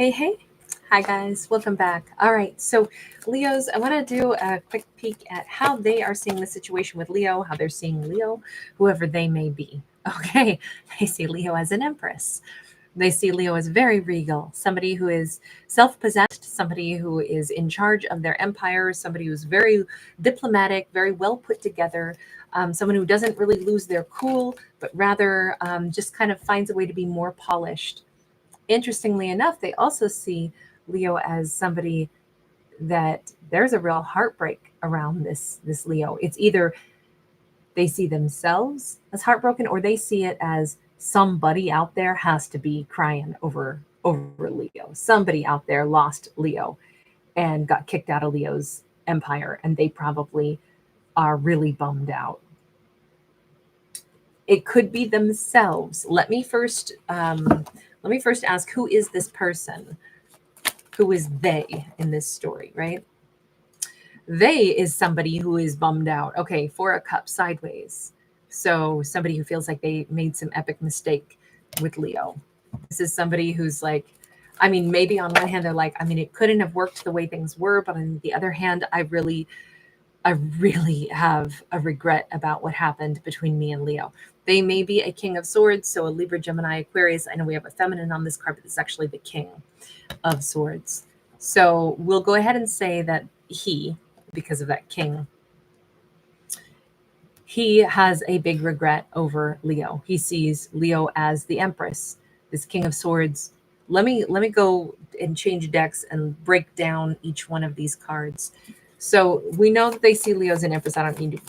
Hey. Hi, guys. Welcome back. All right. So, Leos, I want to do a quick peek at how they are seeing the situation with Leo, how they're seeing Leo, whoever they may be. Okay. They see Leo as an empress. They see Leo as very regal, somebody who is self possessed, somebody who is in charge of their empire, somebody who's very diplomatic, very well put together, someone who doesn't really lose their cool, but rather just kind of finds a way to be more polished. Interestingly enough, they also see Leo as somebody that there's a real heartbreak around this Leo. It's either they see themselves as heartbroken or they see it as somebody out there has to be crying over Leo. Somebody out there lost Leo and got kicked out of Leo's empire, and they probably are really bummed out. It could be themselves. Let me first ask, who is this person? Who is they in this story, right? They is somebody who is bummed out. Okay, Four of Cups sideways. So somebody who feels like they made some epic mistake with Leo. This is somebody who's like, I mean, maybe on one hand, they're like, I mean, it couldn't have worked the way things were. But on the other hand, I really have a regret about what happened between me and Leo. They may be a King of Swords, so a Libra, Gemini, Aquarius. I know we have a feminine on this card, but it's actually the King of Swords. So we'll go ahead and say that because of that King, he has a big regret over Leo. He sees Leo as the Empress, this King of Swords. Let me go and change decks and break down each one of these cards. So we know that they see Leo as an Empress. I don't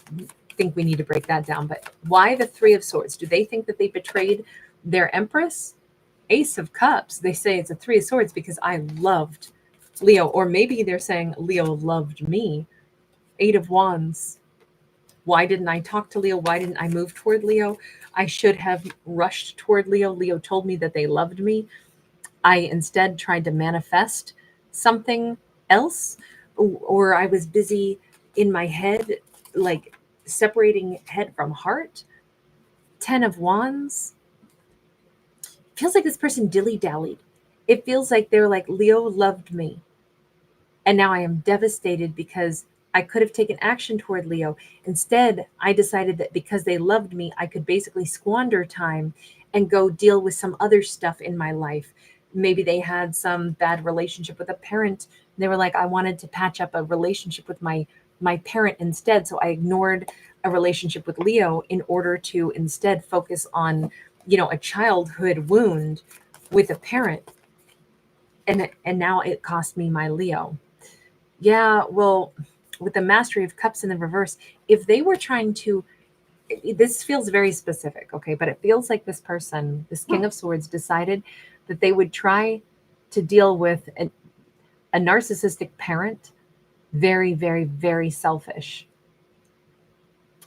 think we need to break that down. But why the Three of Swords? Do they think that they betrayed their Empress? Ace of Cups. They say it's a Three of Swords because I loved Leo. Or maybe they're saying Leo loved me. Eight of Wands. Why didn't I talk to Leo? Why didn't I move toward Leo? I should have rushed toward Leo. Leo told me that they loved me. I instead tried to manifest something else, or I was busy in my head, like separating head from heart. 10 of Wands. Feels like this person dilly-dallied. It feels like they're like, Leo loved me. And now I am devastated because I could have taken action toward Leo. Instead, I decided that because they loved me, I could basically squander time and go deal with some other stuff in my life. Maybe they had some bad relationship with a parent. They were like, I wanted to patch up a relationship with my parent instead. So I ignored a relationship with Leo in order to instead focus on, a childhood wound with a parent. And now it cost me my Leo. Yeah, well, with the Mastery of Cups in the reverse, if they were trying to, this feels very specific, okay, but it feels like this person, this King of Swords, decided that they would try to deal with a narcissistic parent, very, very, very selfish.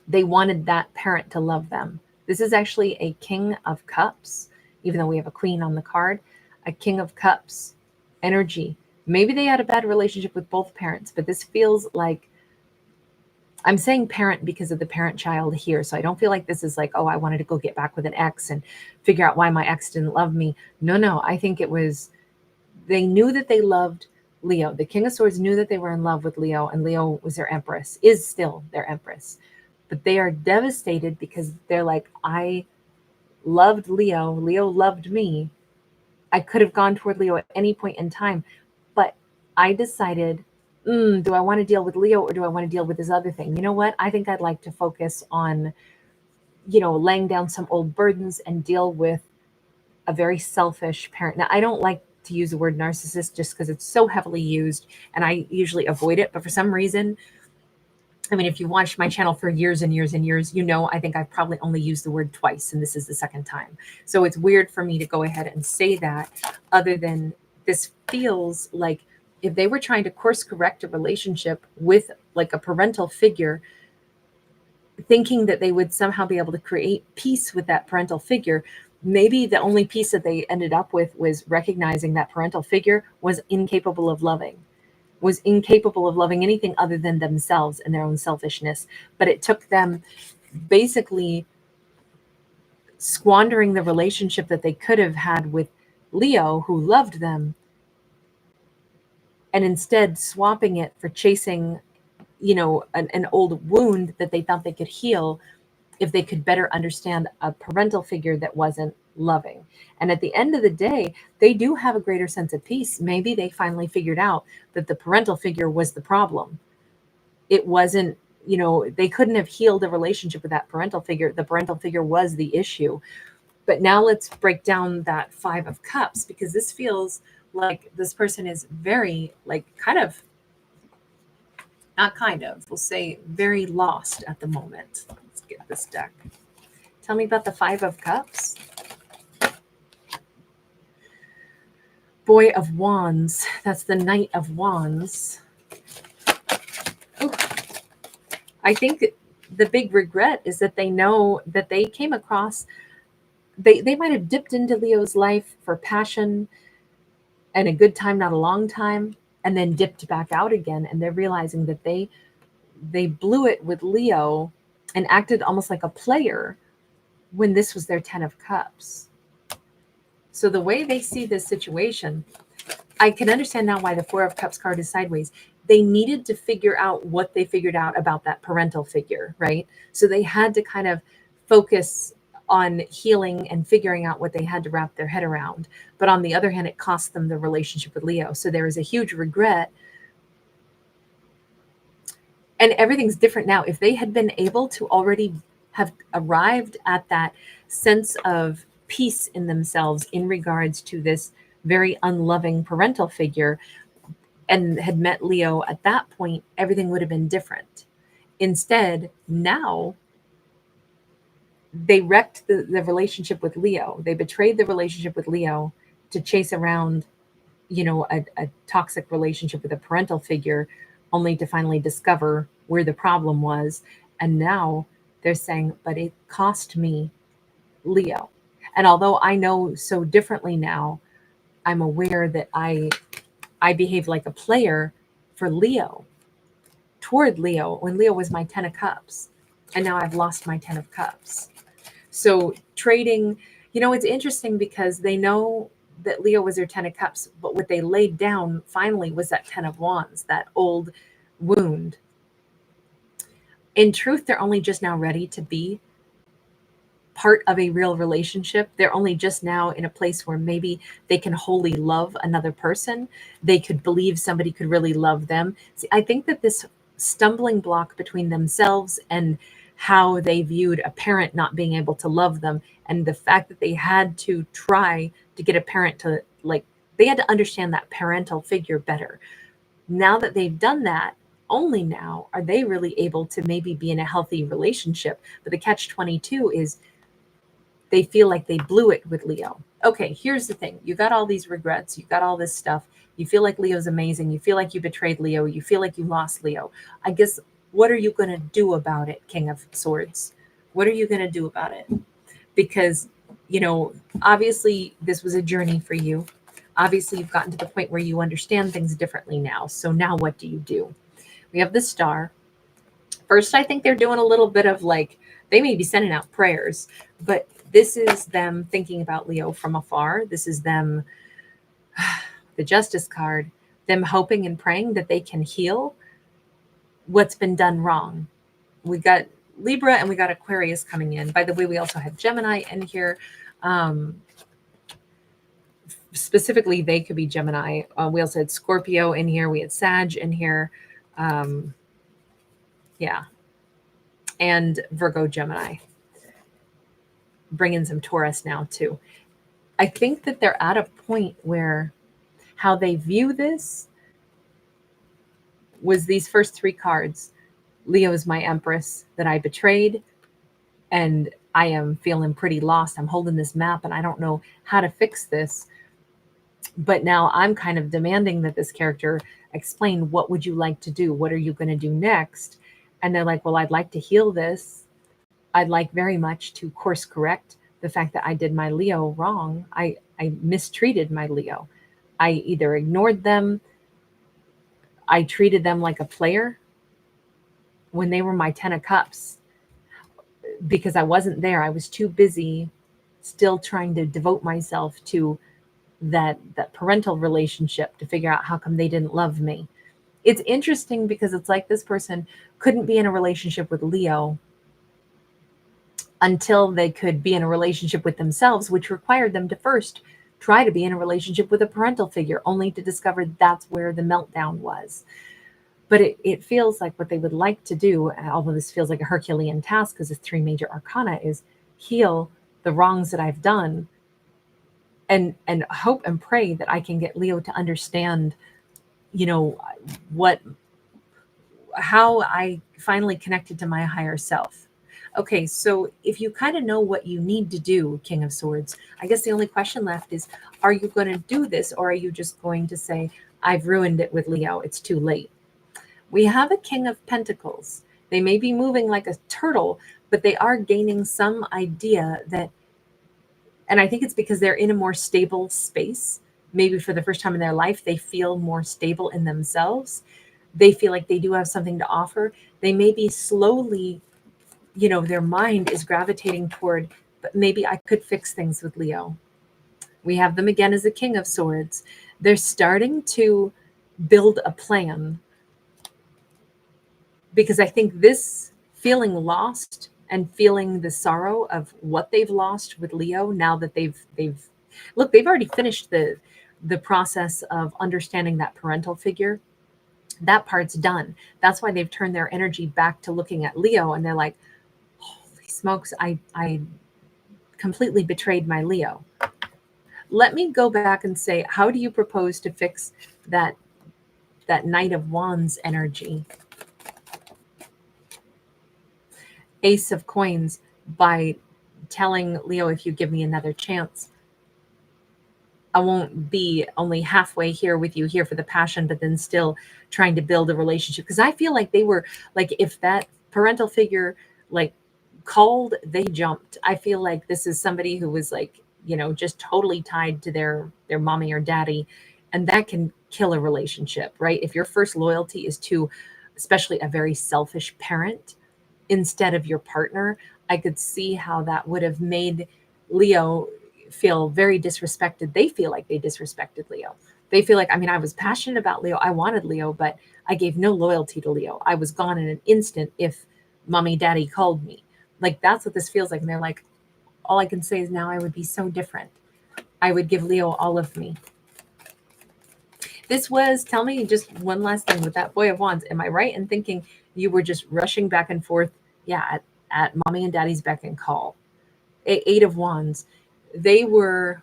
They wanted that parent to love them. This is actually a King of Cups, even though we have a Queen on the card, a King of Cups energy. Maybe they had a bad relationship with both parents, but this feels like, I'm saying parent because of the parent-child here. So I don't feel like this is like, oh, I wanted to go get back with an ex and figure out why my ex didn't love me. No. I think it was, they knew that they loved Leo. The King of Swords knew that they were in love with Leo, and Leo was their Empress, is still their Empress. But they are devastated because they're like, I loved Leo. Leo loved me. I could have gone toward Leo at any point in time. But I decided, do I want to deal with Leo or do I want to deal with this other thing? You know what? I think I'd like to focus on, laying down some old burdens and deal with a very selfish parent. Now, I don't like to use the word narcissist just because it's so heavily used and I usually avoid it. But for some reason, I mean, if you watched my channel for years and years and years, I think I've probably only used the word twice, and this is the second time. So it's weird for me to go ahead and say that, other than this feels like if they were trying to course correct a relationship with like a parental figure, thinking that they would somehow be able to create peace with that parental figure, maybe the only peace that they ended up with was recognizing that parental figure was incapable of loving anything other than themselves and their own selfishness. But it took them basically squandering the relationship that they could have had with Leo, who loved them, and instead swapping it for chasing, an old wound that they thought they could heal if they could better understand a parental figure that wasn't loving. And at the end of the day, they do have a greater sense of peace. Maybe they finally figured out that the parental figure was the problem. It wasn't, they couldn't have healed a relationship with that parental figure. The parental figure was the issue. But now let's break down that Five of Cups, because this feels like this person is very, like, we'll say very lost at the moment. Let's get this deck. Tell me about the Five of Cups. Boy of Wands. That's the Knight of Wands. Ooh. I think the big regret is that they know that they came across, they might have dipped into Leo's life for passion and a good time, not a long time, and then dipped back out again. And they're realizing that they blew it with Leo and acted almost like a player when this was their 10 of Cups. So the way they see this situation, I can understand now why the Four of Cups card is sideways. They needed to figure out what they figured out about that parental figure, right? So they had to kind of focus on healing and figuring out what they had to wrap their head around. But on the other hand, it cost them the relationship with Leo. So there is a huge regret. And everything's different now. If they had been able to already have arrived at that sense of peace in themselves in regards to this very unloving parental figure and had met Leo at that point, everything would have been different. Instead, now they wrecked the relationship with Leo. They betrayed the relationship with Leo to chase around, a toxic relationship with a parental figure, only to finally discover where the problem was. And now they're saying, but it cost me Leo. And although I know so differently now, I'm aware that I behaved like a player for Leo, toward Leo, when Leo was my 10 of Cups. And now I've lost my 10 of Cups. So trading, it's interesting because they know that Leo was their 10 of Cups, but what they laid down finally was that 10 of Wands, that old wound. In truth, they're only just now ready to be part of a real relationship. They're only just now in a place where maybe they can wholly love another person. They could believe somebody could really love them. See, I think that this stumbling block between themselves and how they viewed a parent not being able to love them, and the fact that they had to try to get a parent to, like, they had to understand that parental figure better. Now that they've done that, only now are they really able to maybe be in a healthy relationship. But the catch-22 is they feel like they blew it with Leo. Okay, here's the thing. You got all these regrets. You got all this stuff. You feel like Leo's amazing. You feel like you betrayed Leo. You feel like you lost Leo. I guess, what are you going to do about it, King of Swords? What are you going to do about it? Because, obviously this was a journey for you. Obviously you've gotten to the point where you understand things differently now. So now what do you do? We have the Star. First, I think they're doing a little bit of, like, they may be sending out prayers, but this is them thinking about Leo from afar. This is them, the Justice card, them hoping and praying that they can heal what's been done wrong. We got Libra and we got Aquarius coming in. By the way, we also have Gemini in here. Specifically, they could be Gemini. We also had Scorpio in here. We had Sag in here. Yeah. And Virgo, Gemini. Bring in some Taurus now too. I think that they're at a point where how they view this was these first three cards. Leo is my Empress that I betrayed, and I am feeling pretty lost. I'm holding this map and I don't know how to fix this. But now I'm kind of demanding that this character explain, what would you like to do? What are you going to do next? And they're like, well, I'd like to heal this. I'd like very much to course correct the fact that I did my Leo wrong. I mistreated my Leo. I either ignored them. I treated them like a player when they were my 10 of Cups because I wasn't there. I was too busy still trying to devote myself to that parental relationship to figure out how come they didn't love me. It's interesting because it's like this person couldn't be in a relationship with Leo until they could be in a relationship with themselves, which required them to first try to be in a relationship with a parental figure, only to discover that's where the meltdown was. But it feels like what they would like to do, although this feels like a Herculean task because it's three major arcana, is heal the wrongs that I've done and hope and pray that I can get Leo to understand, you know, what how I finally connected to my higher self. Okay, so if you kind of know what you need to do, King of Swords, I guess the only question left is, are you going to do this, or are you just going to say, I've ruined it with Leo, it's too late? We have a King of Pentacles. They may be moving like a turtle, but they are gaining some idea that, and I think it's because they're in a more stable space. Maybe for the first time in their life, they feel more stable in themselves. They feel like they do have something to offer. They may be slowly, their mind is gravitating toward, but maybe I could fix things with Leo. We have them again as a King of Swords. They're starting to build a plan, because I think this feeling lost and feeling the sorrow of what they've lost with Leo, now that they've already finished the process of understanding that parental figure. That part's done. That's why they've turned their energy back to looking at Leo, and they're like, holy smokes, I completely betrayed my Leo. Let me go back and say, how do you propose to fix that Knight of Wands energy? Ace of Coins, by telling Leo, if you give me another chance, I won't be only halfway here with you here for the passion, but then still trying to build a relationship. Because I feel like they were like, if that parental figure like called, they jumped. I feel like this is somebody who was like, just totally tied to their mommy or daddy, and that can kill a relationship, right? If your first loyalty is to, especially a very selfish parent, instead of your partner, I could see how that would have made Leo feel very disrespected. They feel like they disrespected Leo. They feel like, I was passionate about Leo. I wanted Leo, but I gave no loyalty to Leo. I was gone in an instant if mommy, daddy called me. Like, that's what this feels like. And they're like, all I can say is now I would be so different. I would give Leo all of me. This was, tell me just one last thing with that Boy of Wands. Am I right in thinking you were just rushing back and forth? Yeah, at mommy and daddy's beck and call. Eight of Wands. They were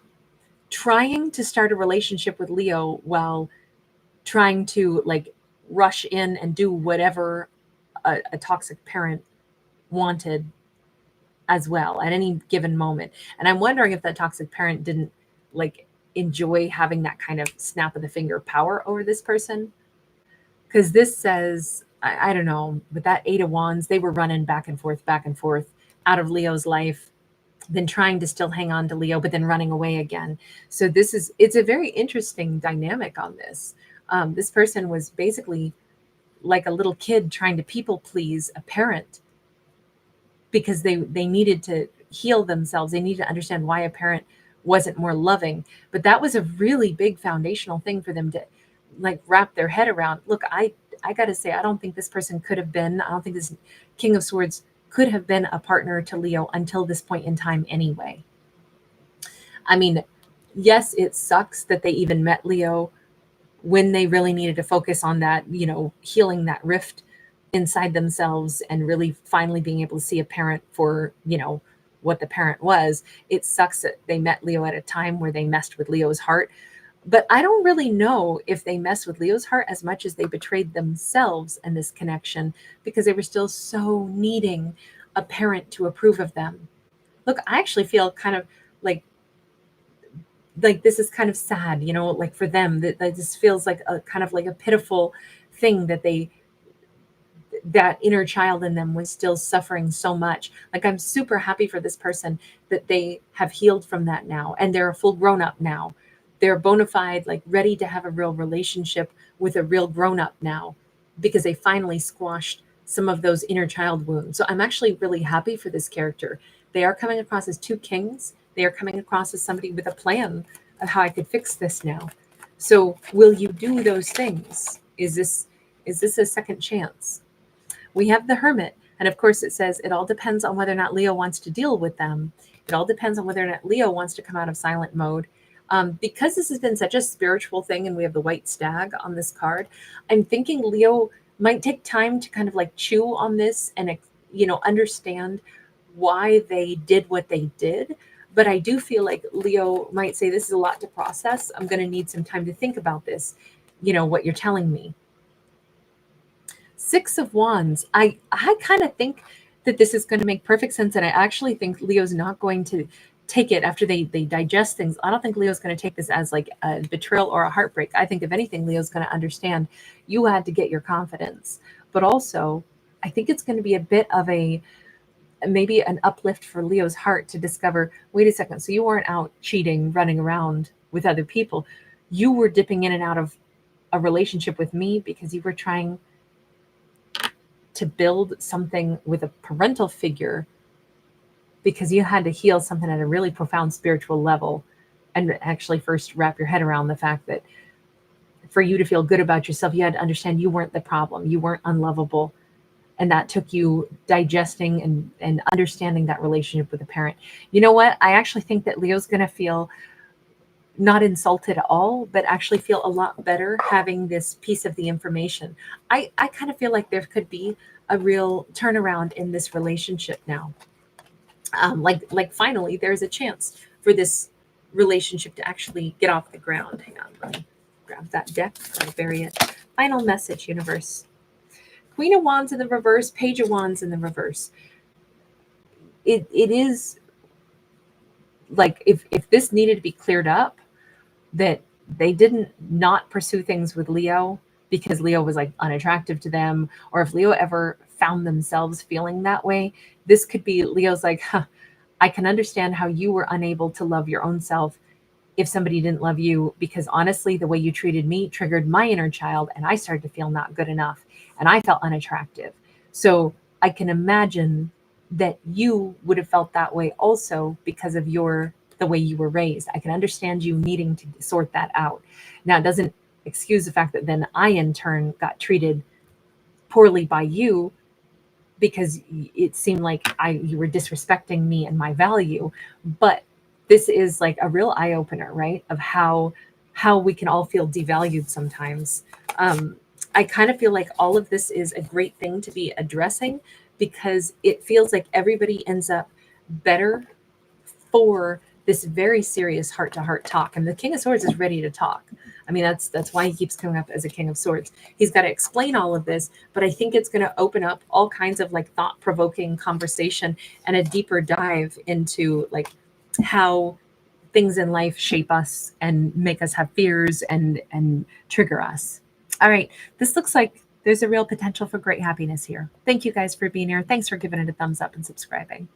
trying to start a relationship with Leo while trying to like rush in and do whatever a toxic parent wanted as well at any given moment. And I'm wondering if that toxic parent didn't like enjoy having that kind of snap of the finger power over this person. Because this says, I don't know, but that Eight of Wands, they were running back and forth out of Leo's life, then trying to still hang on to Leo, but then running away again. So it's a very interesting dynamic on this. This person was basically like a little kid trying to people please a parent, because they needed to heal themselves. They needed to understand why a parent wasn't more loving. But that was a really big foundational thing for them to like wrap their head around. Look, I got to say, I don't think this person I don't think this King of Swords could have been a partner to Leo until this point in time anyway. Yes, it sucks that they even met Leo when they really needed to focus on that, healing that rift inside themselves and really finally being able to see a parent for, what the parent was. It sucks that they met Leo at a time where they messed with Leo's heart. But I don't really know if they messed with Leo's heart as much as they betrayed themselves in this connection, because they were still so needing a parent to approve of them. Look, I actually feel kind of like this is kind of sad, like for them, that this feels like a kind of like a pitiful thing that inner child in them was still suffering so much. Like, I'm super happy for this person that they have healed from that now, and they're a full grown up now. They're bona fide, like ready to have a real relationship with a real grown up now, because they finally squashed some of those inner child wounds. So I'm actually really happy for this character. They are coming across as two kings. They are coming across as somebody with a plan, of how I could fix this now. So will you do those things? Is this a second chance? We have the Hermit. And of course, it says it all depends on whether or not Leo wants to deal with them. It all depends on whether or not Leo wants to come out of silent mode. Because this has been such a spiritual thing, and we have the white stag on this card, I'm thinking Leo might take time to kind of like chew on this and, understand why they did what they did. But I do feel like Leo might say, this is a lot to process. I'm going to need some time to think about this, what you're telling me. Six of Wands. I kind of think that this is going to make perfect sense. And I actually think Leo's not going to take it after they digest things. I don't think Leo's going to take this as like a betrayal or a heartbreak. I think if anything, Leo's going to understand you had to get your confidence. But also, I think it's going to be a bit of maybe an uplift for Leo's heart to discover, wait a second, so you weren't out cheating, running around with other people. You were dipping in and out of a relationship with me because you were trying to build something with a parental figure, because you had to heal something at a really profound spiritual level and actually first wrap your head around the fact that for you to feel good about yourself, you had to understand you weren't the problem. You weren't unlovable. And that took you digesting and understanding that relationship with a parent. You know what? I actually think that Leo's going to feel not insulted at all, but actually feel a lot better having this piece of the information. I kind of feel like there could be a real turnaround in this relationship now. Like finally, there's a chance for this relationship to actually get off the ground. Hang on, let me grab that deck before I bury it. Final message, universe. Queen of Wands in the reverse, Page of Wands in the reverse. It is like if this needed to be cleared up, that they didn't not pursue things with Leo because Leo was like unattractive to them, or if Leo ever found themselves feeling that way, this could be Leo's like, I can understand how you were unable to love your own self if somebody didn't love you, because honestly, the way you treated me triggered my inner child, and I started to feel not good enough, and I felt unattractive. So I can imagine that you would have felt that way also because of the way you were raised. I can understand you needing to sort that out. Now, it doesn't excuse the fact that then I, in turn, got treated poorly by you because it seemed like you were disrespecting me and my value. But this is like a real eye opener, right? Of how we can all feel devalued sometimes. I kind of feel like all of this is a great thing to be addressing, because it feels like everybody ends up better for this very serious heart-to-heart talk. And the King of Swords is ready to talk. I mean, that's why he keeps coming up as a King of Swords. He's got to explain all of this, but I think it's going to open up all kinds of like thought-provoking conversation and a deeper dive into like how things in life shape us and make us have fears and trigger us. All right, this looks like there's a real potential for great happiness here. Thank you guys for being here. Thanks for giving it a thumbs up and subscribing.